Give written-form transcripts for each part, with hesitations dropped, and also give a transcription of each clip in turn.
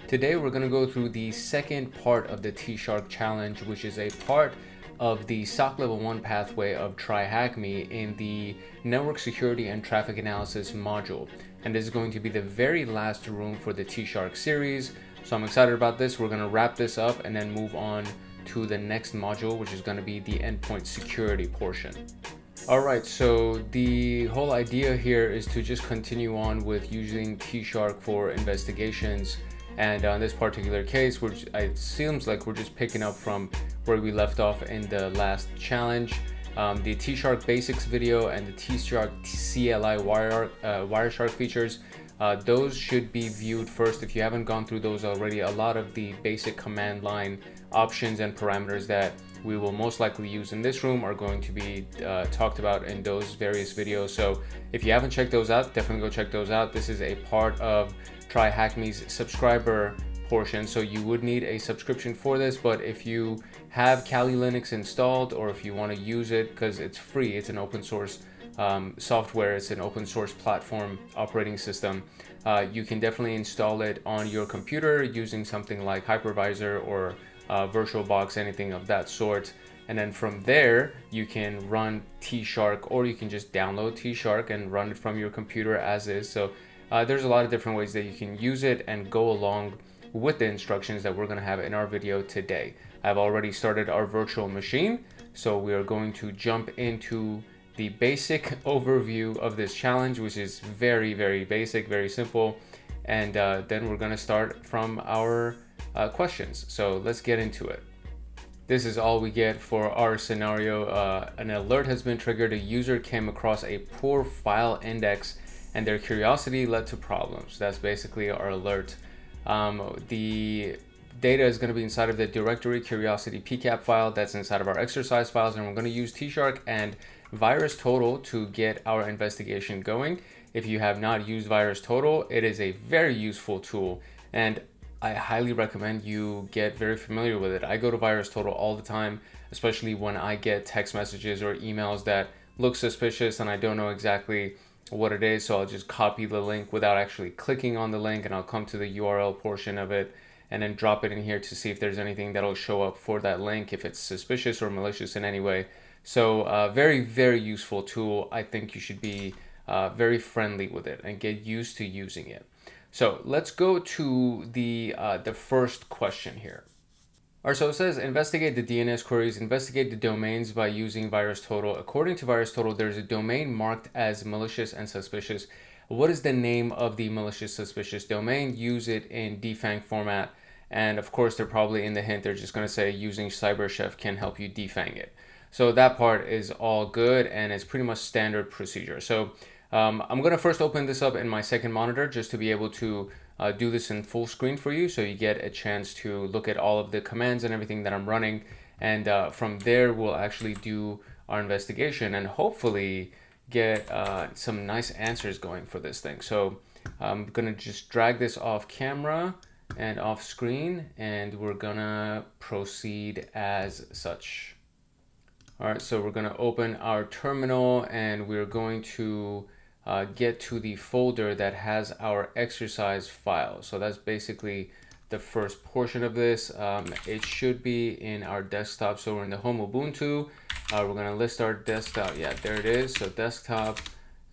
Today we're going to go through the second part of the TShark challenge, which is a part of the SOC Level 1 pathway of TryHackMe in the Network Security and Traffic Analysis module. And this is going to be the very last room for the TShark series. So I'm excited about this. We're going to wrap this up and then move on to the next module, which is going to be the endpoint security portion. Alright, so the whole idea here is to just continue on with using TShark for investigations. And in this particular case, it seems like we're just picking up from where we left off in the last challenge. The TShark basics video and the TShark CLI Wireshark features, those should be viewed first. If you haven't gone through those already, a lot of the basic command line options and parameters that we will most likely use in this room are going to be talked about in those various videos. So if you haven't checked those out, definitely go check those out. This is a part of TryHackMe's subscriber portion, so you would need a subscription for this. But if you have Kali Linux installed, or if you want to use it because it's free, it's an open source software, it's an open source platform operating system, you can definitely install it on your computer using something like hypervisor or VirtualBox, anything of that sort. And then from there you can run TShark, or you can just download TShark and run it from your computer as is. So there's a lot of different ways that you can use it and go along with the instructions that we're going to have in our video today. I've already started our virtual machine, so we are going to jump into the basic overview of this challenge, which is very, very basic, very simple. And then we're going to start from our questions. So let's get into it. This is all we get for our scenario. An alert has been triggered. A user came across a poor file index and their curiosity led to problems. That's basically our alert. The data is going to be inside of the directory curiosity pcap file that's inside of our exercise files, and we're going to use TShark and VirusTotal to get our investigation going. If you have not used VirusTotal, it is a very useful tool, and I highly recommend you get very familiar with it. I go to VirusTotal all the time, especially when I get text messages or emails that look suspicious and I don't know exactly what it is. So I'll just copy the link without actually clicking on the link, and I'll come to the URL portion of it and then drop it in here to see if there's anything that'll show up for that link, if it's suspicious or malicious in any way. So very, very useful tool. I think you should be very friendly with it and get used to using it. So let's go to the first question here. All right, so it says investigate the DNS queries, investigate the domains by using VirusTotal. According to VirusTotal, there's a domain marked as malicious and suspicious. What is the name of the malicious suspicious domain? Use it in defang format. And of course, they're probably in the hint, they're just going to say using CyberChef can help you defang it. So that part is all good, and it's pretty much standard procedure. So I'm going to first open this up in my second monitor just to be able to do this in full screen for you, so you get a chance to look at all of the commands and everything that I'm running. And from there, we'll actually do our investigation and hopefully get some nice answers going for this thing. So I'm going to just drag this off camera and off screen, and we're going to proceed as such. All right, so we're going to open our terminal, and we're going to get to the folder that has our exercise file. So that's basically the first portion of this. It should be in our desktop. So we're in the home Ubuntu. We're going to list our desktop. Yeah, there it is. So desktop,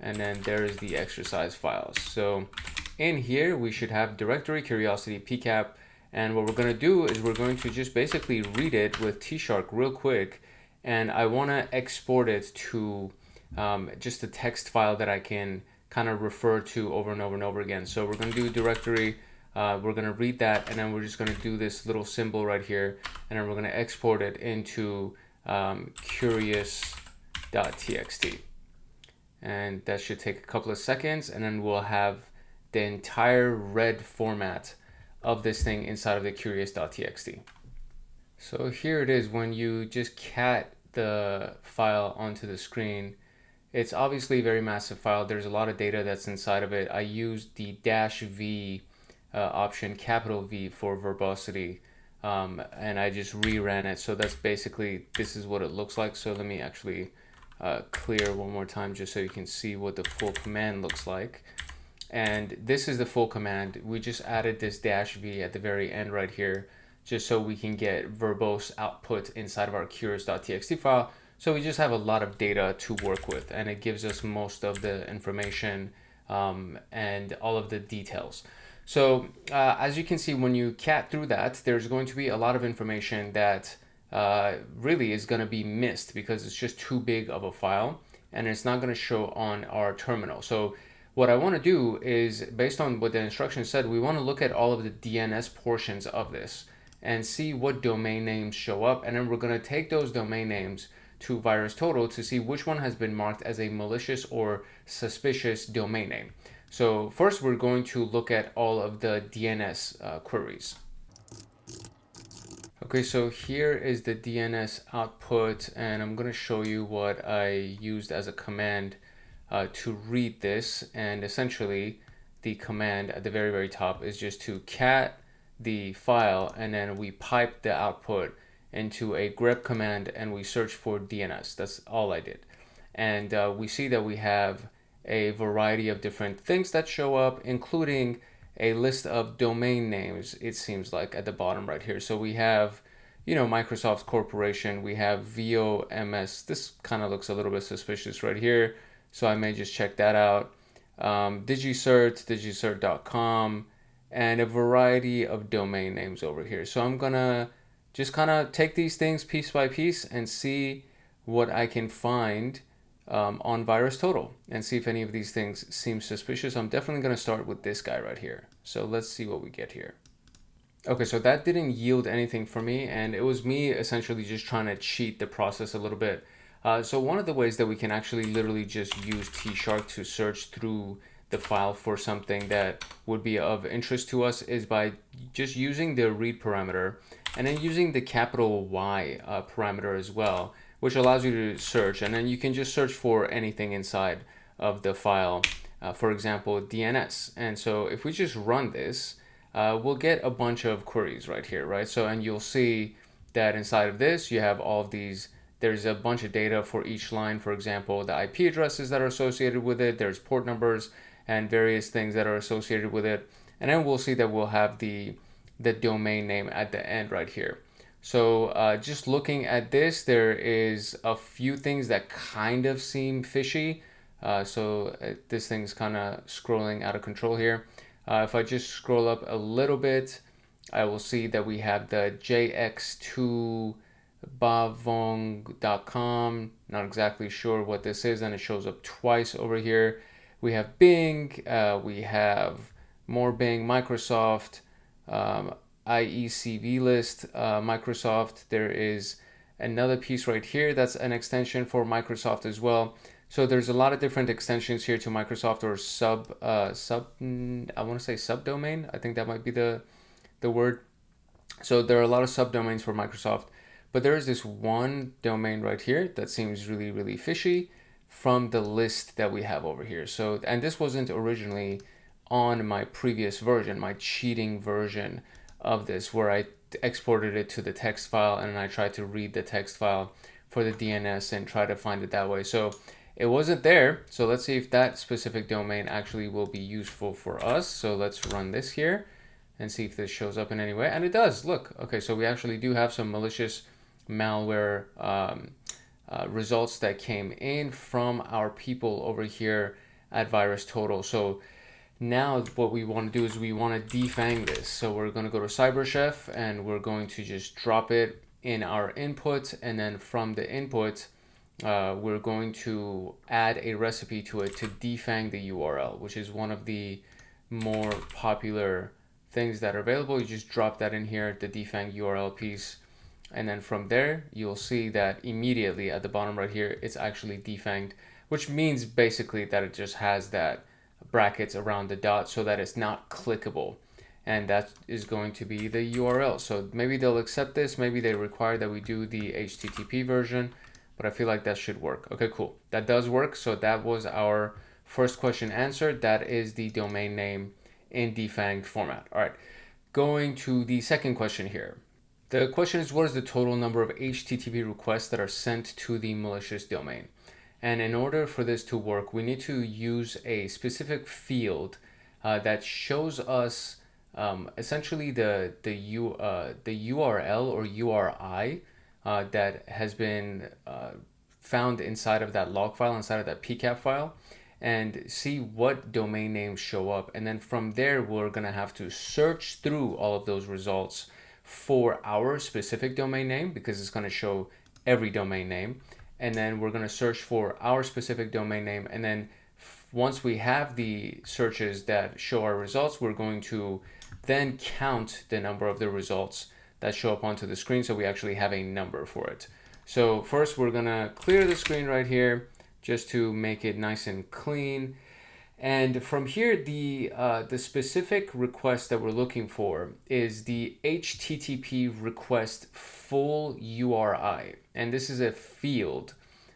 and then there is the exercise files. So in here, we should have directory curiosity pcap. And what we're going to do is we're going to just basically read it with TShark real quick. And I want to export it to just a text file that I can kind of refer to over and over and over again. So we're going to do directory, we're going to read that, and then we're just going to do this little symbol right here, and then we're going to export it into curious.txt. And that should take a couple of seconds, and then we'll have the entire red format of this thing inside of the curious.txt. So here it is. When you just cat the file onto the screen, it's obviously a very massive file. There's a lot of data that's inside of it. I used the -v option, capital V, for verbosity, and I just reran it. So that's basically, this is what it looks like. So let me actually clear one more time just so you can see what the full command looks like. And this is the full command. We just added this -v at the very end right here, just so we can get verbose output inside of our curious.txt file. So we just have a lot of data to work with, and it gives us most of the information and all of the details. So as you can see, when you cat through that, there's going to be a lot of information that really is going to be missed because it's just too big of a file, and it's not going to show on our terminal. So what I want to do is, based on what the instructions said, we want to look at all of the DNS portions of this and see what domain names show up. And then we're going to take those domain names to VirusTotal to see which one has been marked as a malicious or suspicious domain name. So first, we're going to look at all of the DNS queries. Okay, so here is the DNS output, and I'm going to show you what I used as a command to read this. And essentially the command at the very top is just to cat the file, and then we pipe the output into a grep command and we search for DNS. That's all I did. And we see that we have a variety of different things that show up, including a list of domain names, it seems like, at the bottom right here. So we have, you know, Microsoft Corporation, we have VOMS. This kind of looks a little bit suspicious right here, so I may just check that out. DigiCert, digicert.com, and a variety of domain names over here. So I'm gonna just kind of take these things piece by piece and see what I can find on VirusTotal and see if any of these things seem suspicious. I'm definitely going to start with this guy right here. So let's see what we get here. Okay, so that didn't yield anything for me, and it was me essentially just trying to cheat the process a little bit. So one of the ways that we can actually literally just use TShark to search through the file for something that would be of interest to us is by just using the read parameter and then using the capital Y parameter as well, which allows you to search, and then you can just search for anything inside of the file, for example, DNS. And so if we just run this, we'll get a bunch of queries right here, right? So, and you'll see that inside of this, you have all of these, there's a bunch of data for each line, for example, the IP addresses that are associated with it, there's port numbers and various things that are associated with it. And then we'll see that we'll have the domain name at the end right here. So just looking at this, there is a few things that kind of seem fishy. This thing's kind of scrolling out of control here. If I just scroll up a little bit, I will see that we have the jx2bavong.com. Not exactly sure what this is, and it shows up twice over here. We have Bing, we have more Bing, Microsoft, IECV list, Microsoft. There is another piece right here that's an extension for Microsoft as well. So there's a lot of different extensions here to Microsoft, or I want to say subdomain. I think that might be the word. So there are a lot of subdomains for Microsoft, but there is this one domain right here that seems really fishy from the list that we have over here. So, and this wasn't originally on my previous version, my cheating version of this, where I exported it to the text file and I tried to read the text file for the DNS and try to find it that way. So it wasn't there. So let's see if that specific domain actually will be useful for us. So let's run this here and see if this shows up in any way. And it does. Look, okay, so we actually do have some malicious malware results that came in from our people over here at VirusTotal. So now what we want to do is we want to defang this. So we're going to go to CyberChef and we're going to just drop it in our input, and then from the input we're going to add a recipe to it to defang the URL, which is one of the more popular things that are available. You just drop that in here, the defang URL piece, and then from there you'll see that immediately at the bottom right here it's actually defanged, which means basically that it just has that brackets around the dot so that it's not clickable, and that is going to be the URL. So maybe they'll accept this, maybe they require that we do the HTTP version, but I feel like that should work. Okay, cool, that does work. So that was our first question answered. That is the domain name in defanged format. All right, going to the second question here. The question is, what is the total number of HTTP requests that are sent to the malicious domain? And in order for this to work, we need to use a specific field that shows us essentially the URL or URI that has been found inside of that log file, inside of that PCAP file, and see what domain names show up. And then from there, we're going to have to search through all of those results for our specific domain name, because it's going to show every domain name. And then we're going to search for our specific domain name. And then once we have the searches that show our results, we're going to then count the number of the results that show up onto the screen, so we actually have a number for it. So first we're gonna clear the screen right here just to make it nice and clean. And from here, the specific request that we're looking for is the HTTP request full URI. And this is a field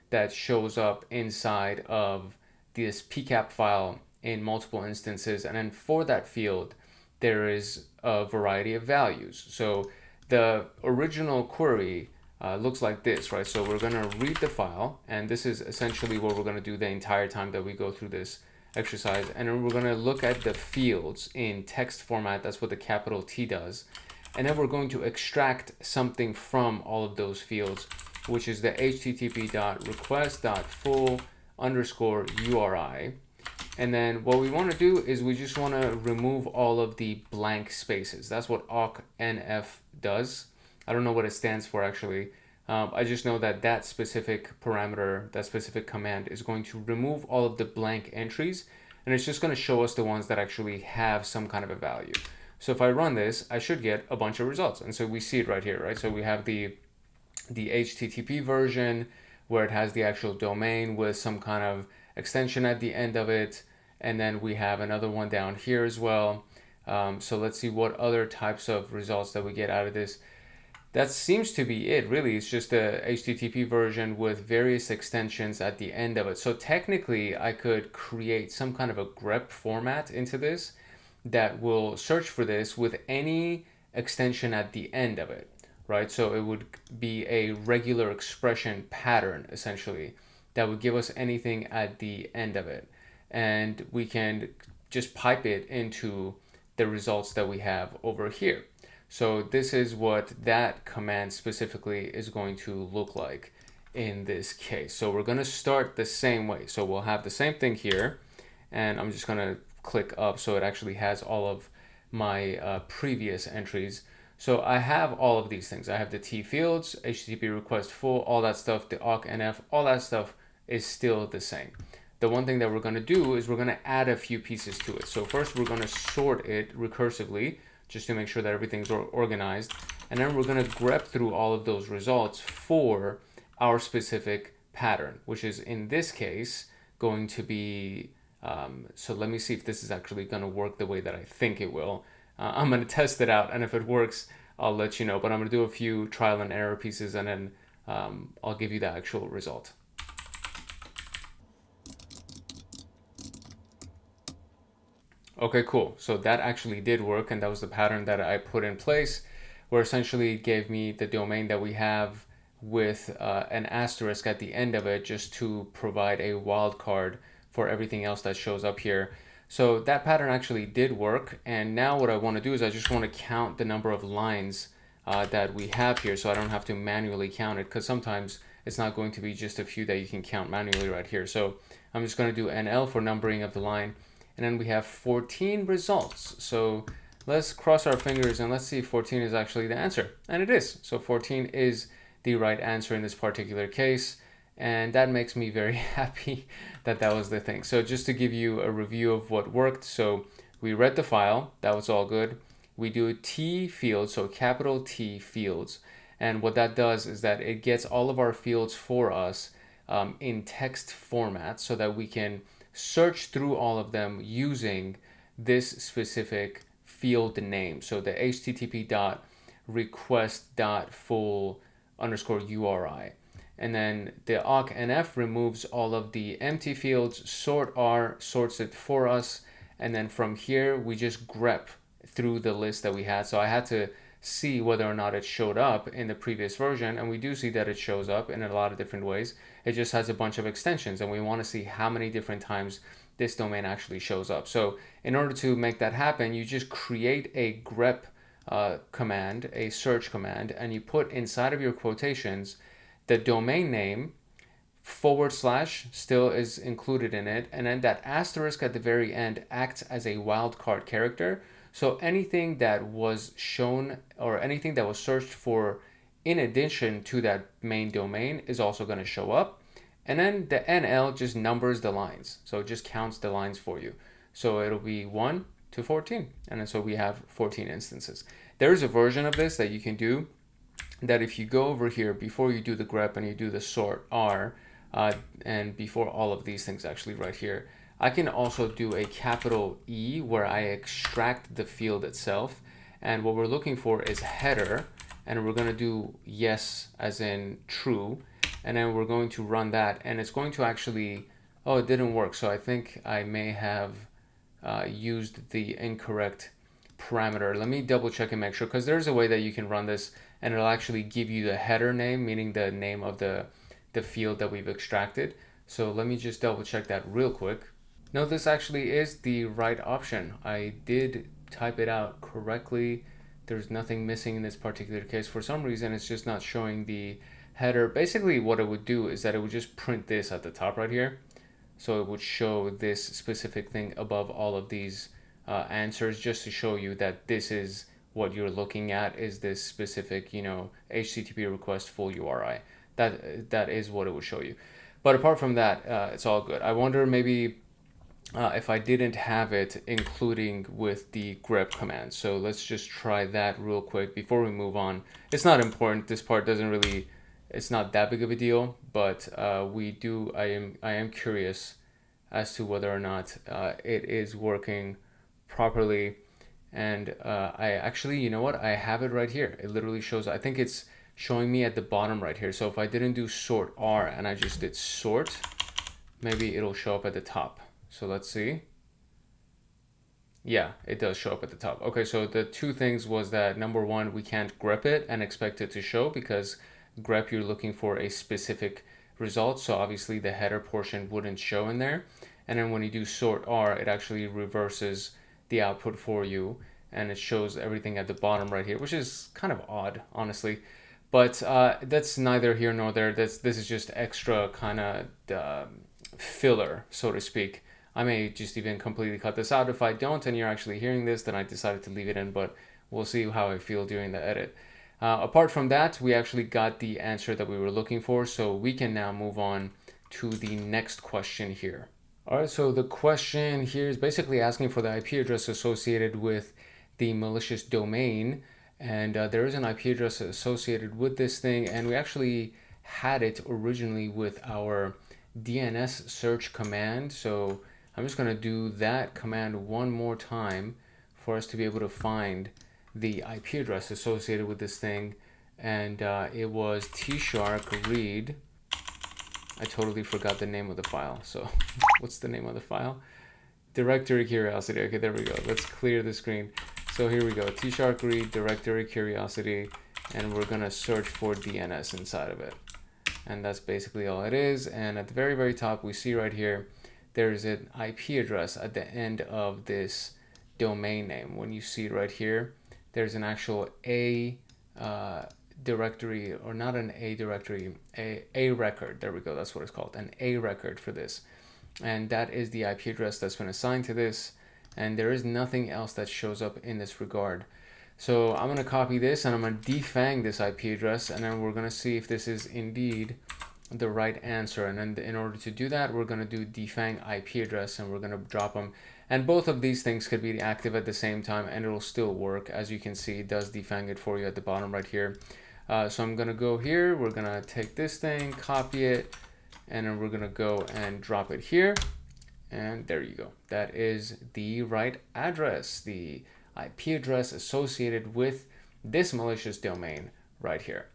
that shows up inside of this PCAP file in multiple instances. And then for that field, there is a variety of values. So the original query looks like this, right? So we're gonna read the file, and this is essentially what we're gonna do the entire time that we go through this exercise. And then we're gonna look at the fields in text format. That's what the capital T does. And then we're going to extract something from all of those fields, which is the http.request.full_URI. And then what we want to do is we just want to remove all of the blank spaces. That's what awk_nf does. I don't know what it stands for actually. I just know that that specific parameter, that specific command is going to remove all of the blank entries, and it's just going to show us the ones that actually have some kind of a value. So if I run this, I should get a bunch of results. And so we see it right here, right? So we have the HTTP version where it has the actual domain with some kind of extension at the end of it. And then we have another one down here as well. So let's see what other types of results that we get out of this. That seems to be it, really. It's just a HTTP version with various extensions at the end of it. So technically, I could create some kind of a grep format into this that will search for this with any extension at the end of it, right? So it would be a regular expression pattern, essentially, that would give us anything at the end of it. And we can just pipe it into the results that we have over here. So this is what that command specifically is going to look like in this case. So we're going to start the same way. So we'll have the same thing here, and I'm just going to click up so it actually has all of my previous entries. So I have all of these things. I have the T fields, HTTP request full, all that stuff, the awk_nf, all that stuff is still the same. The one thing that we're going to do is we're going to add a few pieces to it. So first we're going to sort it recursively just to make sure that everything's organized. And then we're going to grep through all of those results for our specific pattern, which is in this case going to be, so let me see if this is actually going to work the way that I think it will. I'm going to test it out, and if it works, I'll let you know. But I'm going to do a few trial and error pieces, and then I'll give you the actual result. Okay, cool. So that actually did work, and that was the pattern that I put in place, where essentially it gave me the domain that we have with an asterisk at the end of it, just to provide a wildcard for everything else that shows up here. So that pattern actually did work, and now what I want to do is I just want to count the number of lines that we have here, so I don't have to manually count it, because sometimes it's not going to be just a few that you can count manually right here. So I'm just going to do NL for numbering of the line. And then we have 14 results. So let's cross our fingers and let's see if 14 is actually the answer. And it is. So 14 is the right answer in this particular case. And that makes me very happy that that was the thing. So just to give you a review of what worked. So we read the file. That was all good. We do a T field, so capital T fields. And what that does is that it gets all of our fields for us in text format so that we can search through all of them using this specific field name. So the http.request.full_URI. And then the awk_nf removes all of the empty fields, sort R sorts it for us. And then from here, we just grep through the list that we had. So I had to see whether or not it showed up in the previous version, and we do see that it shows up in a lot of different ways. It just has a bunch of extensions, and we want to see how many different times this domain actually shows up. So in order to make that happen, you just create a grep command, a search command, and you put inside of your quotations the domain name / still is included in it, and then that asterisk at the very end acts as a wildcard character. So anything that was shown or anything that was searched for in addition to that main domain is also going to show up. And then the NL just numbers the lines, so it just counts the lines for you. So it'll be 1 to 14, and then so we have 14 instances. There's a version of this that you can do, that if you go over here before you do the grep and you do the sort R, and before all of these things actually right here, I can also do a capital E where I extract the field itself, and what we're looking for is header, and we're going to do yes as in true, and then we're going to run that, and it's going to actually, oh, it didn't work, so I think I may have used the incorrect parameter. Let me double check and make sure, because there's a way that you can run this and it'll actually give you the header name, meaning the name of the field that we've extracted. So let me just double check that real quick. No, this actually is the right option. I did type it out correctly. There's nothing missing in this particular case. For some reason, it's just not showing the header. Basically, what it would do is that it would just print this at the top right here. So it would show this specific thing above all of these answers, just to show you that this is what you're looking at, is this specific, you know, HTTP request full URI. That is what it would show you. But apart from that, it's all good. I wonder maybe if I didn't have it including with the grep command. So let's just try that real quick before we move on. It's not important. This part doesn't really, it's not that big of a deal, but I am curious as to whether or not it is working properly. And I actually, you know what? I have it right here. It literally shows, I think it's showing me at the bottom right here. So if I didn't do sort R and I just did sort, maybe it'll show up at the top. So let's see. Yeah, it does show up at the top. Okay, so the two things was that number one, we can't grep it and expect it to show, because grep, you're looking for a specific result. So obviously the header portion wouldn't show in there. And then when you do sort R, it actually reverses the output for you, and it shows everything at the bottom right here, which is kind of odd, honestly. But that's neither here nor there. This is just extra kind of filler, so to speak. I may just even completely cut this out. If I don't and you're actually hearing this, then I decided to leave it in, but we'll see how I feel during the edit. Apart from that, we actually got the answer that we were looking for, so we can now move on to the next question here. All right, so the question here is basically asking for the IP address associated with the malicious domain, and there is an IP address associated with this thing, and we actually had it originally with our DNS search command. So I'm just going to do that command one more time for us to be able to find the IP address associated with this thing, and it was TShark read. I totally forgot the name of the file. So what's the name of the file? Directory curiosity. Okay, there we go. Let's clear the screen. So here we go. TShark read directory curiosity, and we're gonna search for DNS inside of it. And that's basically all it is. And at the very, very top, we see right here, there's an IP address at the end of this domain name. When you see right here, there's an actual A directory, or not an A directory, a record. There we go. That's what it's called, an A record for this. And that is the IP address that's been assigned to this. And there is nothing else that shows up in this regard. So I'm going to copy this and I'm going to defang this IP address, and then we're going to see if this is indeed the right answer. And then in order to do that, we're going to do defang IP address, and we're going to drop them. And both of these things could be active at the same time, and it'll still work. As you can see, it does defang it for you at the bottom right here. So I'm going to go here. We're going to take this thing, copy it, and then we're going to go and drop it here. And there you go. That is the right address, the IP address associated with this malicious domain right here.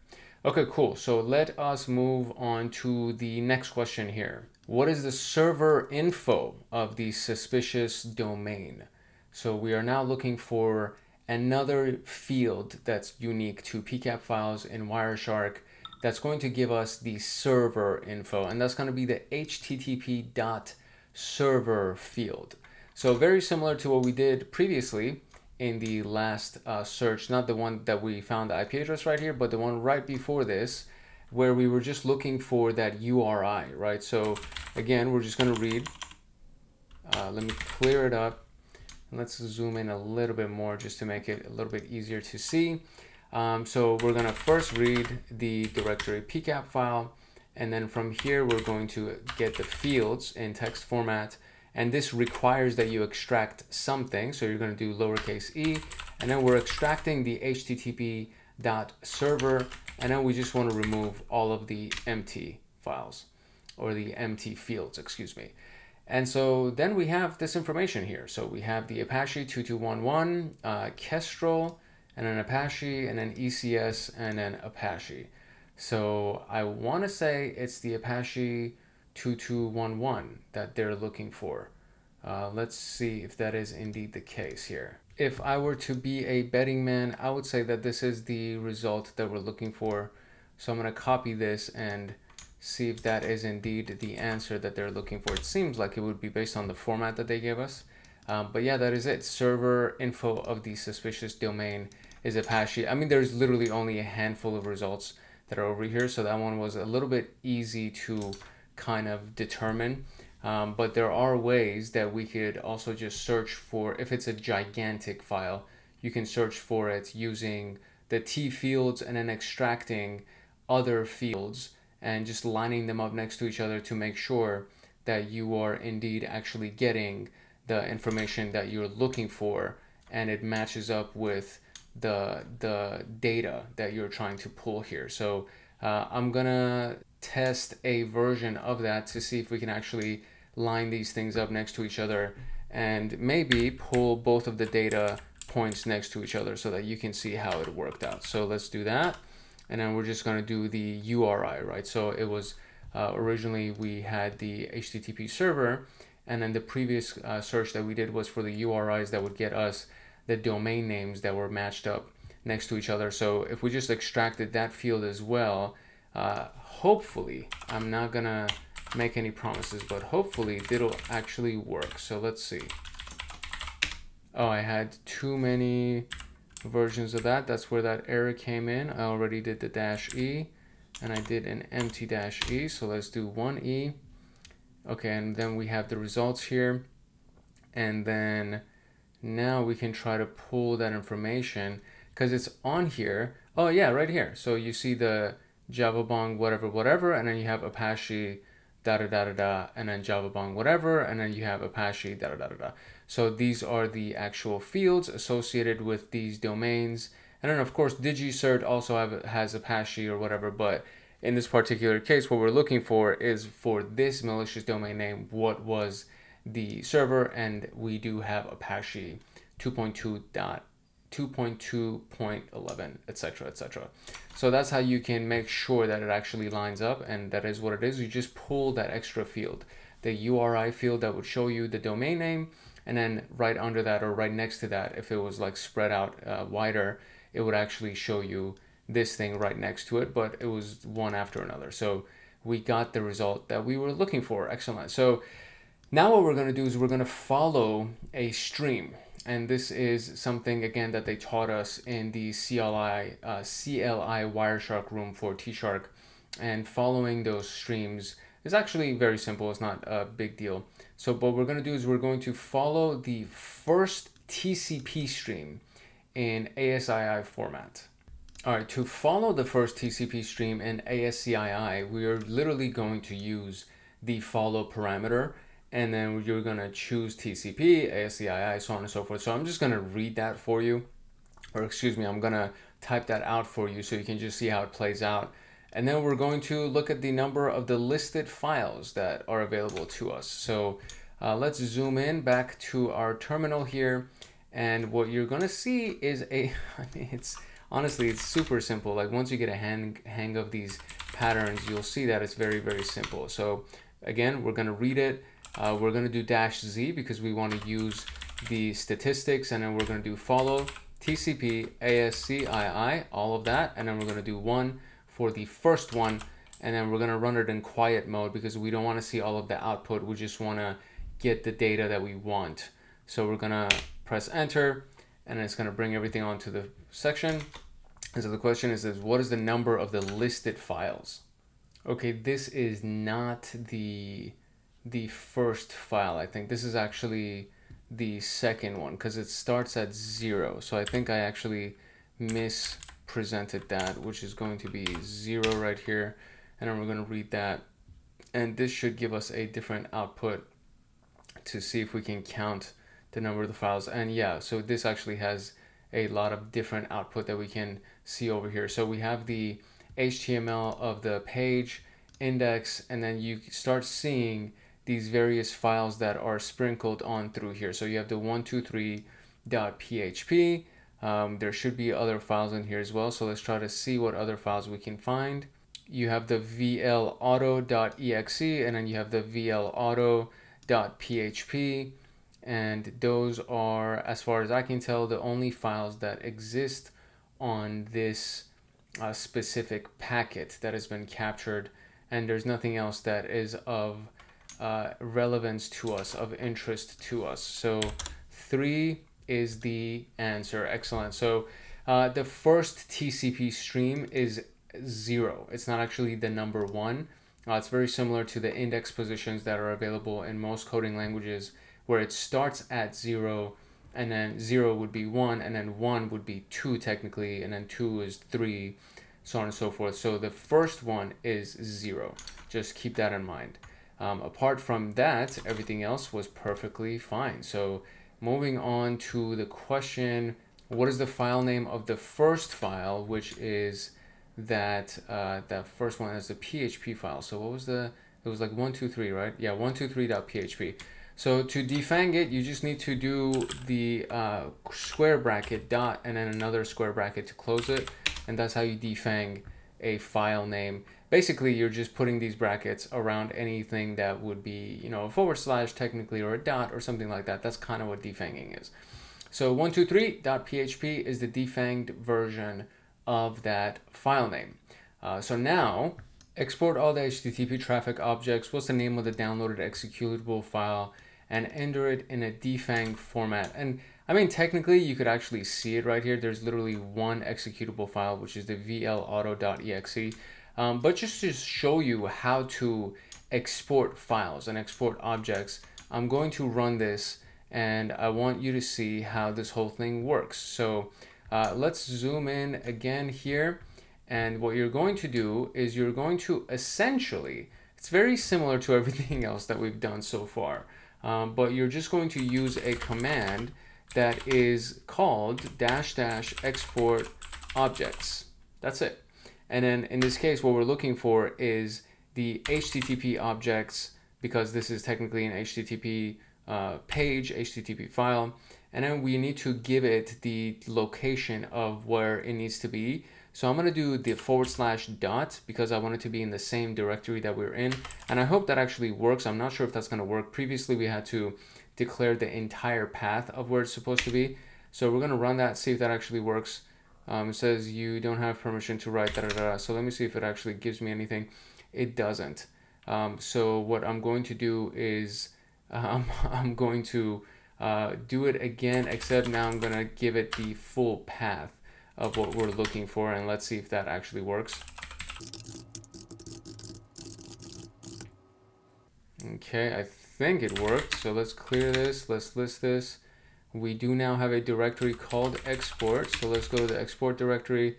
Okay, cool. So let us move on to the next question here. What is the server info of the suspicious domain? So we are now looking for another field that's unique to PCAP files in Wireshark that's going to give us the server info, and that's going to be the http server field. So very similar to what we did previously in the last search, not the one that we found the IP address right here, but the one right before this, where we were just looking for that URI, right? So again, we're just going to read. Let me clear it up. Let's zoom in a little bit more just to make it a little bit easier to see. So we're going to first read the directory pcap file, and then from here we're going to get the fields in text format, and this requires that you extract something. So you're going to do lowercase e, and then we're extracting the http.server, and then we just want to remove all of the empty files, or the empty fields, excuse me. And so then we have this information here. So we have the Apache 2211, Kestrel, and then Apache, and then ECS, and then Apache. So I want to say it's the Apache 2211 that they're looking for. Let's see if that is indeed the case here. If I were to be a betting man, I would say that this is the result that we're looking for. So I'm going to copy this and see if that is indeed the answer that they're looking for. It seems like it would be based on the format that they gave us. But yeah, that is it. Server info of the suspicious domain is Apache. I mean, there's literally only a handful of results that are over here. So that one was a little bit easy to kind of determine. But there are ways that we could also just search for, if it's a gigantic file, you can search for it using the T fields and then extracting other fields and just lining them up next to each other to make sure that you are indeed actually getting the information that you're looking for, and it matches up with the data that you're trying to pull here. So I'm gonna test a version of that to see if we can actually line these things up next to each other and maybe pull both of the data points next to each other so that you can see how it worked out. So let's do that. And then we're just going to do the URI, right? So it was originally we had the HTTP server, and then the previous search that we did was for the URIs that would get us the domain names that were matched up next to each other. So if we just extracted that field as well, hopefully, I'm not going to make any promises, but hopefully it'll actually work. So let's see. Oh, I had too many versions of that. That's where that error came in. I already did the -e, and I did an empty -e. So let's do 1e. Okay, and then we have the results here. And then now we can try to pull that information because it's on here. Oh yeah, right here. So you see the JavaBong whatever whatever, and then you have Apache da da da da da, and then JavaBong whatever, and then you have Apache da da da da da. So these are the actual fields associated with these domains. And then of course DigiCert also has Apache or whatever, but in this particular case what we're looking for is for this malicious domain name, what was the server, and we do have Apache 2.2.11, etc., etc. So that's how you can make sure that it actually lines up, and that is what it is. You just pull that extra field, the URI field that would show you the domain name, and then right under that or right next to that, if it was like spread out wider, it would actually show you this thing right next to it, but it was one after another. So we got the result that we were looking for. Excellent. So now what we're going to do is we're going to follow a stream. And this is something, again, that they taught us in the CLI Wireshark room for TShark. And following those streams is actually very simple. It's not a big deal. So what we're going to do is we're going to follow the first TCP stream in ASCII format. All right, to follow the first TCP stream in ASCII, we are literally going to use the follow parameter, and then you're going to choose TCP, ASCII, so on and so forth. So I'm just going to read that for you, or excuse me, I'm going to type that out for you so you can just see how it plays out. And then we're going to look at the number of the listed files that are available to us. So let's zoom in back to our terminal here. And what you're going to see is honestly, it's super simple. Like once you get a hang of these patterns, you'll see that it's very, very simple. So again, we're going to read it. We're going to do -z because we want to use the statistics, and then we're going to do follow TCP ASCII, all of that, and then we're going to do 1 for the first one, and then we're going to run it in quiet mode because we don't want to see all of the output. We just want to get the data that we want. So we're gonna press enter, and it's gonna bring everything onto the section. And so the question is what is the number of the listed files? Okay, this is not the first file. I think this is actually the second one because it starts at 0. So I think I actually mispresented that, which is going to be 0 right here. And then we're going to read that. And this should give us a different output to see if we can count the number of the files. And yeah, so this actually has a lot of different output that we can see over here. So we have the HTML of the page, index, and then you start seeing these various files that are sprinkled on through here. So you have the 123.php. There should be other files in here as well. So let's try to see what other files we can find. You have the vlauto.exe, and then you have the vlauto.php. And those are, as far as I can tell, the only files that exist on this specific packet that has been captured. And there's nothing else that is of relevance to us, of interest to us. So 3 is the answer. Excellent. So the first TCP stream is 0. It's not actually the number 1. It's very similar to the index positions that are available in most coding languages, where it starts at 0, and then 0 would be 1, and then 1 would be 2 technically, and then 2 is 3, so on and so forth. So the first one is 0. Just keep that in mind. Apart from that, everything else was perfectly fine. So moving on to the question, what is the file name of the first file, which is that first one is the PHP file. So what was it was like 123, right? Yeah, 123.php. So to defang it, you just need to do the square bracket dot and then another square bracket to close it. And that's how you defang a file name. Basically, you're just putting these brackets around anything that would be, you know, a / technically, or a dot or something like that. That's kind of what defanging is. So 123.php is the defanged version of that file name. So now, export all the HTTP traffic objects. What's the name of the downloaded executable file? And enter it in a defanged format. And I mean, technically, you could actually see it right here. There's literally one executable file, which is the vlauto.exe. But just to show you how to export files and export objects, I'm going to run this, and I want you to see how this whole thing works. So let's zoom in again here. And what you're going to do is you're going to essentially, it's very similar to everything else that we've done so far. But you're just going to use a command that is called --export objects. That's it. And then in this case, what we're looking for is the HTTP objects, because this is technically an HTTP page, HTTP file. And then we need to give it the location of where it needs to be. So I'm going to do the /dot because I want it to be in the same directory that we're in. And I hope that actually works. I'm not sure if that's going to work. Previously, we had to declare the entire path of where it's supposed to be. So we're going to run that, see if that actually works. It says you don't have permission to write da. So let me see if it actually gives me anything. It doesn't. So what I'm going to do is I'm going to do it again, except now I'm going to give it the full path of what we're looking for, and let's see if that actually works. Okay, I think it worked. So let's clear this, let's list this. We do now have a directory called export. So let's go to the export directory,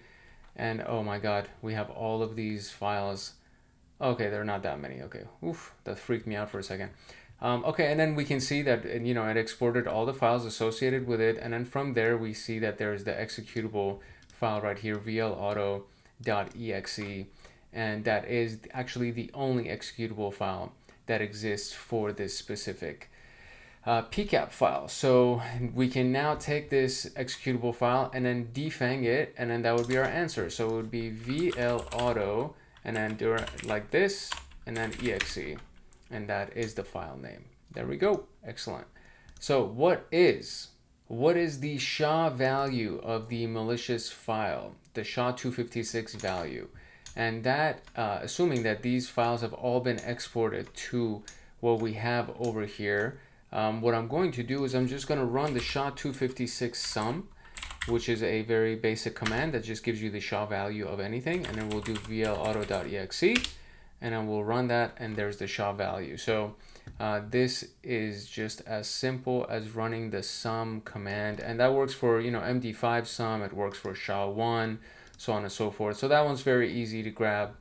and oh my god, we have all of these files. Okay, there are not that many. Okay, oof, that freaked me out for a second. Okay, and then we can see that, you know, it exported all the files associated with it, and then from there we see that there is the executable file right here, vlauto.exe, and that is actually the only executable file that exists for this specific PCAP file. So we can now take this executable file and then defang it, and then that would be our answer. So it would be vlauto and then do it like this, and then exe. And that is the file name. There we go. Excellent. So what is the SHA value of the malicious file, the SHA-256 value? And that, assuming that these files have all been exported to what we have over here, what I'm going to do is I'm just going to run the SHA-256 sum, which is a very basic command that just gives you the SHA value of anything, and then we'll do vlauto.exe, and then we'll run that, and there's the SHA value. So this is just as simple as running the sum command, and that works for, you know, MD5 sum, it works for SHA-1, so on and so forth. So that one's very easy to grab,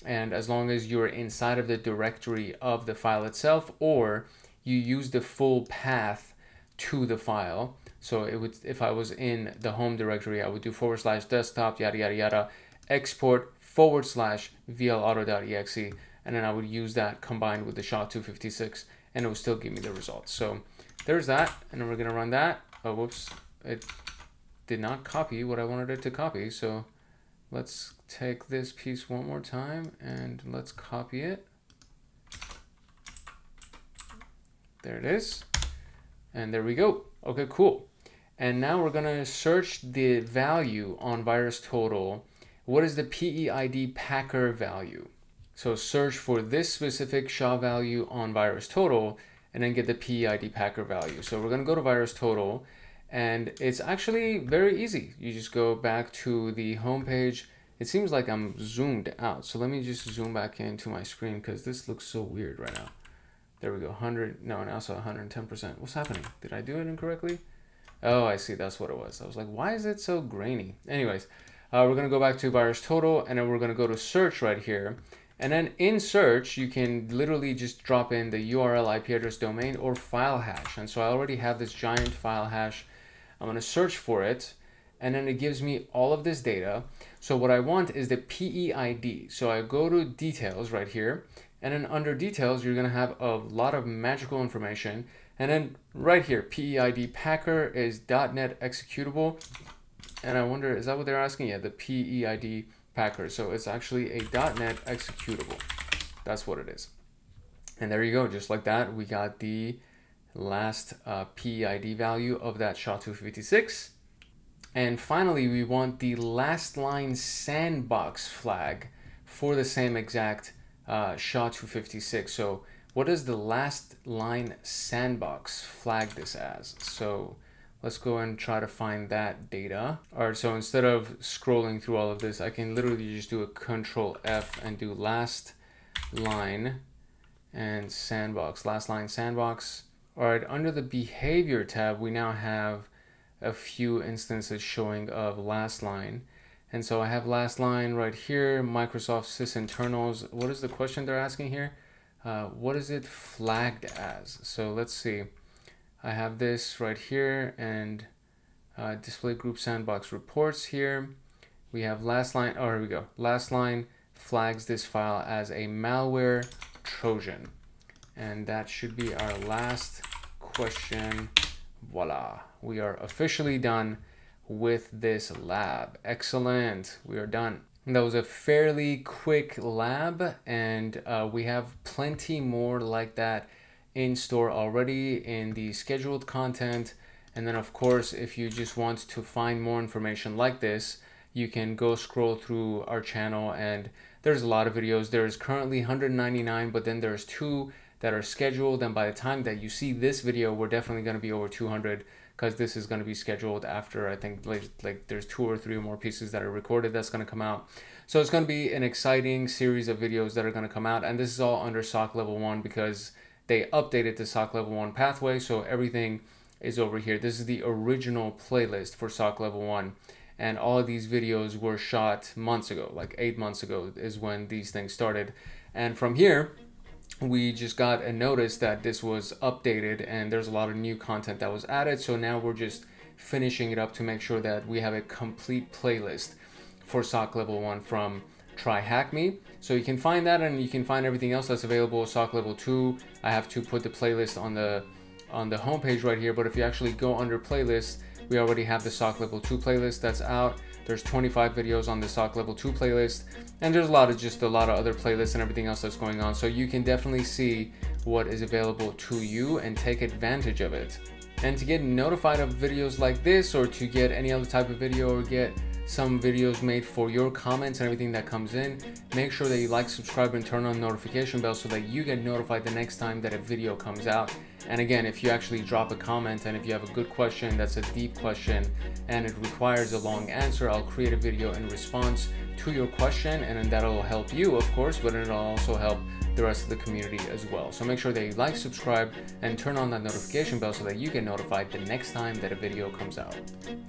and as long as you're inside of the directory of the file itself, or you use the full path to the file. So it would, if I was in the home directory, I would do /desktop, yada, yada, yada, export /vlauto.exe, and then I would use that combined with the SHA-256, and it will still give me the results. So there's that, and then we're gonna run that. Oh, whoops, it did not copy what I wanted it to copy. So let's take this piece one more time, and let's copy it. There it is, and there we go. Okay, cool. And now we're gonna search the value on VirusTotal. What is the PEID packer value? So search for this specific SHA value on VirusTotal, and then get the PEID packer value. So we're gonna go to VirusTotal, and it's actually very easy. You just go back to the home page. It seems like I'm zoomed out. So let me just zoom back into my screen because this looks so weird right now. There we go, 100, no, and also 110%. What's happening? Did I do it incorrectly? Oh, I see, that's what it was. I was like, why is it so grainy? Anyways, we're gonna go back to VirusTotal, and then we're gonna go to search right here. And then in search, you can literally just drop in the URL, IP address, domain, or file hash. And so I already have this giant file hash. I'm gonna search for it, and then it gives me all of this data. So what I want is the PEID. So I go to details right here, and then under details, you're gonna have a lot of magical information. And then right here, PEID packer is .NET executable. And I wonder, is that what they're asking? Yeah, the PEID packer. So it's actually a .NET executable. That's what it is. And there you go, just like that, we got the last PEID value of that SHA-256. And finally, we want the last line sandbox flag for the same exact SHA-256. So what does the last line sandbox flag this as? So let's go and try to find that data. All right, so instead of scrolling through all of this, I can literally just do a Control F and do last line and sandbox, last line sandbox. All right, under the behavior tab, we now have a few instances showing of last line. And so I have last line right here, Microsoft sysinternals. What is the question they're asking here? What is it flagged as? So let's see. I have this right here, and display group sandbox reports here. We have last line, oh, here we go. Last line flags this file as a malware Trojan. And that should be our last question. Voila, we are officially done with this lab. Excellent, we are done. That was a fairly quick lab, and we have plenty more like that in store already in the scheduled content. And then of course, if you just want to find more information like this, you can go scroll through our channel, and there's a lot of videos. There's currently 199, but then there's 2 that are scheduled, and by the time that you see this video, we're definitely going to be over 200, because this is going to be scheduled after, I think, like there's 2 or 3 more pieces that are recorded that's going to come out. So it's going to be an exciting series of videos that are going to come out, and this is all under SOC level 1 because they updated the SOC level 1 pathway, so everything is over here. This is the original playlist for SOC level 1, and all of these videos were shot months ago, like 8 months ago is when these things started. And from here, we just got a notice that this was updated and there's a lot of new content that was added. So now we're just finishing it up to make sure that we have a complete playlist for SOC level 1 from TryHackMe. So you can find that, and you can find everything else that's available. SOC level 2, I have to put the playlist on the homepage right here, but if you actually go under playlists, we already have the SOC level 2 playlist that's out. There's 25 videos on the SOC level 2 playlist, and there's a lot of other playlists and everything else that's going on. So you can definitely see what is available to you and take advantage of it. And to get notified of videos like this, or to get any other type of video, or get some videos made for your comments and everything that comes in, make sure that you like, subscribe, and turn on the notification bell so that you get notified the next time that a video comes out. And again, if you actually drop a comment and if you have a good question that's a deep question and it requires a long answer, I'll create a video in response to your question, and then that'll help you, of course, but it'll also help the rest of the community as well. So make sure that you like, subscribe, and turn on that notification bell so that you get notified the next time that a video comes out.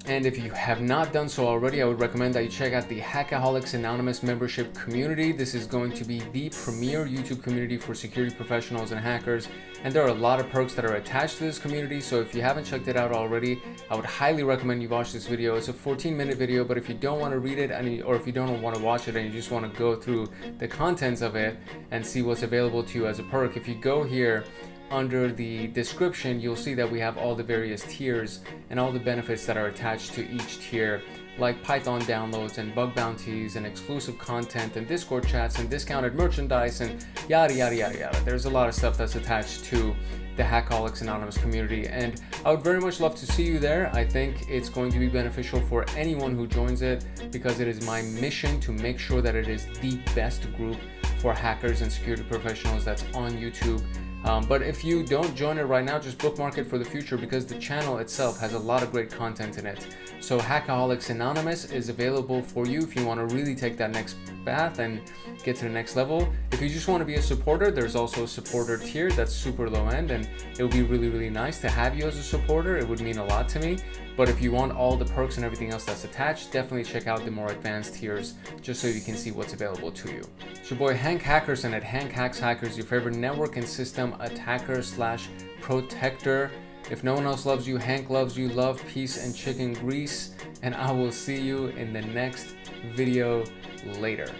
And if you have not done so already, I would recommend that you check out the Hackaholics Anonymous membership community. This is going to be the premier YouTube community for security professionals and hackers, and there are a lot of perks that are attached to this community. So if you haven't checked it out already, I would highly recommend you watch this video. It's a 14-minute video, but if you don't want to read it or if you don't want to watch it and you just want to go through the contents of it and see what's available to you as a perk, if you go here under the description, you'll see that we have all the various tiers and all the benefits that are attached to each tier, like Python downloads and bug bounties and exclusive content and Discord chats and discounted merchandise and yada yada yada yada. There's a lot of stuff that's attached to the Hackaholics Anonymous community, and I would very much love to see you there. I think it's going to be beneficial for anyone who joins it, because it is my mission to make sure that it is the best group for hackers and security professionals that's on YouTube. But if you don't join it right now, just bookmark it for the future, because the channel itself has a lot of great content in it. So Hackaholics Anonymous is available for you if you want to really take that next path and get to the next level. If you just want to be a supporter, there's also a supporter tier that's super low end, and it would be really, really nice to have you as a supporter. It would mean a lot to me. But if you want all the perks and everything else that's attached, definitely check out the more advanced tiers just so you can see what's available to you. It's your boy Hank Hackerson at Hank Hacks Hackers, your favorite network and system attacker / protector. If no one else loves you, Hank loves you. Love, peace, and chicken grease. And I will see you in the next video later.